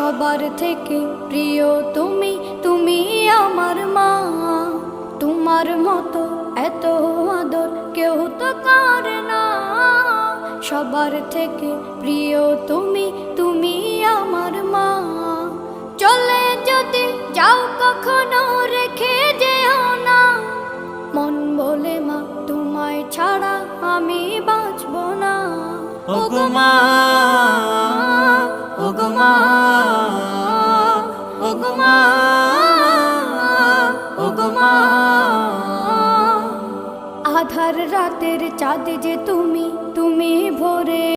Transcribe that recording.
সবার থেকে প্রিয় তুমি, তুমি আমার মা। তোমার মতো এত আদর কেউ তো করে না। সবার থেকে প্রিয় তুমি, তুমি আমার মা। চলে যদি যাও কখনো রেখে যেও না, মন বলে মা তোমায় ছাড়া আমি বাঁচব না। ওগো মা, ওগো মা, ওগো মা, ওগো মা। আধার রাতের চাঁদ যে তুমি,